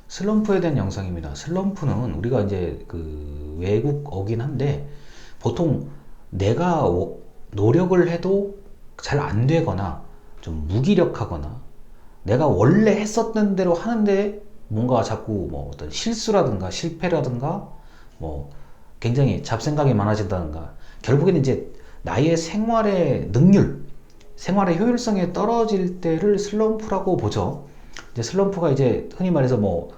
슬럼프에 대한 영상입니다. 슬럼프는 우리가 이제 그 외국어긴 한데 보통 내가 노력을 해도 잘 안 되거나 좀 무기력하거나 내가 원래 했었던 대로 하는데 뭔가 자꾸 뭐 어떤 실수라든가 실패라든가 뭐 굉장히 잡생각이 많아진다든가 결국에는 이제 나의 생활의 능률, 생활의 효율성이 떨어질 때를 슬럼프라고 보죠. 이제 슬럼프가 이제 흔히 말해서 뭐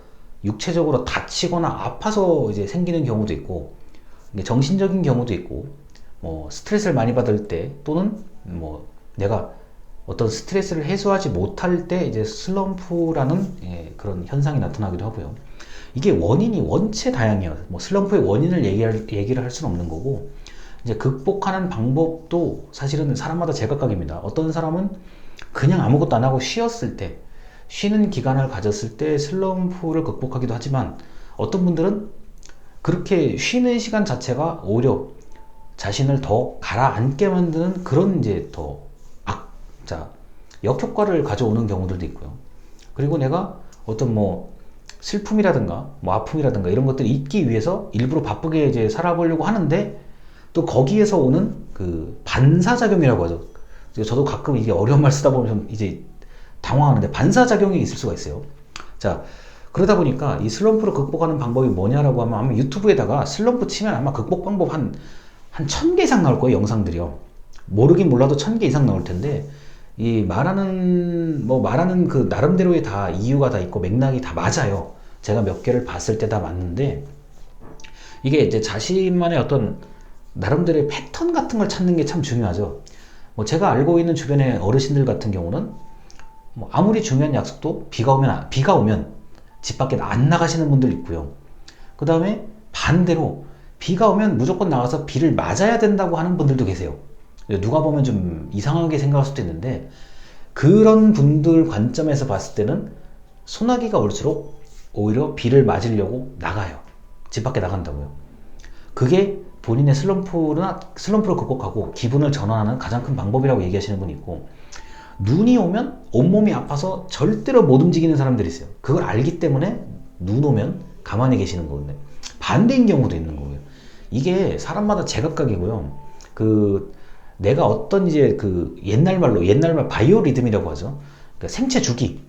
육체적으로 다치거나 아파서 이제 생기는 경우도 있고 정신적인 경우도 있고 뭐 스트레스를 많이 받을 때 또는 뭐 내가 어떤 스트레스를 해소하지 못할 때 이제 슬럼프라는 그런 현상이 나타나기도 하고요. 이게 원인이 원체 다양해요. 뭐 슬럼프의 원인을 얘기를 할 수는 없는 거고 이제 극복하는 방법도 사실은 사람마다 제각각입니다. 어떤 사람은 그냥 아무것도 안 하고 쉬었을 때 쉬는 기간을 가졌을 때 슬럼프를 극복하기도 하지만 어떤 분들은 그렇게 쉬는 시간 자체가 오히려 자신을 더 가라앉게 만드는 그런 이제 더 자, 역효과를 가져오는 경우들도 있고요. 그리고 내가 어떤 뭐 슬픔이라든가 뭐 아픔이라든가 이런 것들이 있기 위해서 일부러 바쁘게 이제 살아보려고 하는데 또 거기에서 오는 그 반사작용이라고 하죠. 저도 가끔 이게 어려운 말 쓰다 보면 좀 이제 당황하는데 반사작용이 있을 수가 있어요. 자, 그러다 보니까 이 슬럼프를 극복하는 방법이 뭐냐라고 하면 아마 유튜브에다가 슬럼프 치면 아마 극복 방법 한 1000개 이상 나올 거예요, 영상들이요. 모르긴 몰라도 1000개 이상 나올 텐데 이 말하는 그 나름대로의 다 이유가 다 있고 맥락이 다 맞아요. 제가 몇 개를 봤을 때 다 맞는데 이게 이제 자신만의 어떤 나름대로의 패턴 같은 걸 찾는 게 참 중요하죠. 뭐 제가 알고 있는 주변의 어르신들 같은 경우는 뭐 아무리 중요한 약속도 비가 오면 집 밖에 안 나가시는 분들 있고요. 그 다음에 반대로 비가 오면 무조건 나가서 비를 맞아야 된다고 하는 분들도 계세요. 누가 보면 좀 이상하게 생각할 수도 있는데 그런 분들 관점에서 봤을 때는 소나기가 올수록 오히려 비를 맞으려고 나가요. 집 밖에 나간다고요. 그게 본인의 슬럼프를 극복하고 기분을 전환하는 가장 큰 방법이라고 얘기하시는 분이 있고 눈이 오면 온몸이 아파서 절대로 못 움직이는 사람들이 있어요. 그걸 알기 때문에 눈 오면 가만히 계시는 거거든요. 반대인 경우도 있는 거고요. 이게 사람마다 제각각이고요. 내가 어떤 이제 옛날 말 바이오리듬이라고 하죠. 그러니까 생체 주기.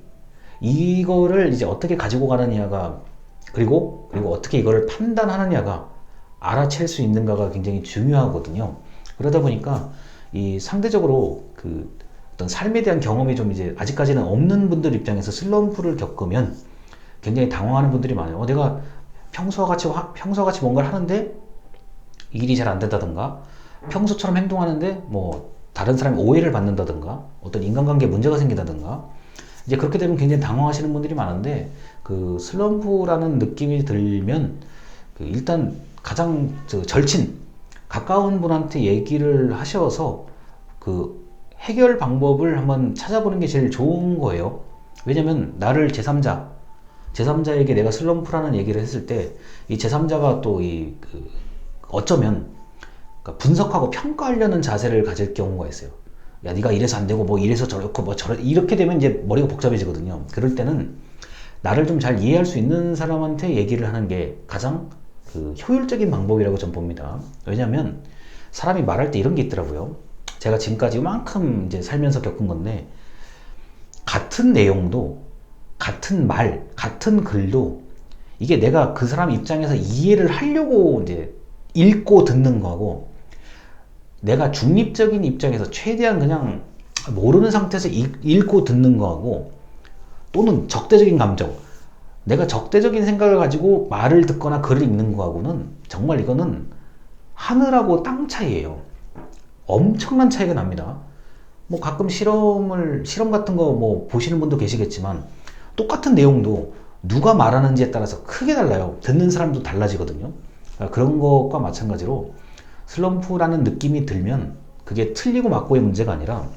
이거를 이제 어떻게 가지고 가느냐가 그리고 어떻게 이거를 판단하느냐가 알아챌 수 있는가가 굉장히 중요하거든요. 그러다 보니까 이 상대적으로 어떤 삶에 대한 경험이 좀 이제 아직까지는 없는 분들 입장에서 슬럼프를 겪으면 굉장히 당황하는 분들이 많아요. 내가 평소와 같이 뭔가를 하는데 일이 잘 안 된다든가 평소처럼 행동하는데 뭐 다른 사람이 오해를 받는다든가 어떤 인간관계에 문제가 생긴다든가 이제 그렇게 되면 굉장히 당황하시는 분들이 많은데 슬럼프라는 느낌이 들면 일단 가장 절친 가까운 분한테 얘기를 하셔서 해결 방법을 한번 찾아보는 게 제일 좋은 거예요. 왜냐면 나를 제3자에게 내가 슬럼프라는 얘기를 했을 때 이 제3자가 또 어쩌면 분석하고 평가하려는 자세를 가질 경우가 있어요. 야, 네가 이래서 안 되고 뭐 이래서 저렇고 뭐 이렇게 되면 이제 머리가 복잡해지거든요. 그럴 때는 나를 좀 잘 이해할 수 있는 사람한테 얘기를 하는 게 가장 효율적인 방법이라고 전 봅니다. 왜냐면 사람이 말할 때 이런 게 있더라고요. 제가 지금까지 이만큼 이제 살면서 겪은 건데 같은 내용도 같은 말, 같은 글도 이게 내가 그 사람 입장에서 이해를 하려고 이제 읽고 듣는 거하고 내가 중립적인 입장에서 최대한 그냥 모르는 상태에서 읽고 듣는 거하고 또는 적대적인 감정 내가 적대적인 생각을 가지고 말을 듣거나 글을 읽는 거하고는 정말 이거는 하늘하고 땅 차이예요. 엄청난 차이가 납니다. 뭐 가끔 실험 같은 거 뭐 보시는 분도 계시겠지만 똑같은 내용도 누가 말하는지에 따라서 크게 달라요. 듣는 사람도 달라지거든요. 그런 것과 마찬가지로 슬럼프라는 느낌이 들면 그게 틀리고 맞고의 문제가 아니라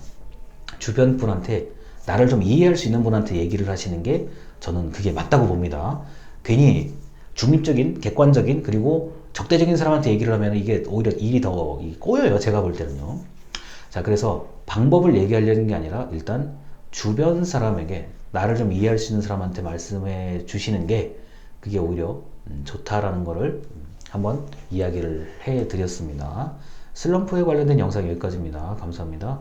주변 분한테 나를 좀 이해할 수 있는 분한테 얘기를 하시는 게 저는 그게 맞다고 봅니다. 괜히 중립적인, 객관적인 그리고 적대적인 사람한테 얘기를 하면 이게 오히려 일이 더 꼬여요. 제가 볼 때는요. 자, 그래서 방법을 얘기하려는 게 아니라 일단 주변 사람에게 나를 좀 이해할 수 있는 사람한테 말씀해 주시는 게 그게 오히려 좋다라는 거를 한번 이야기를 해 드렸습니다. 슬럼프에 관련된 영상 여기까지입니다. 감사합니다.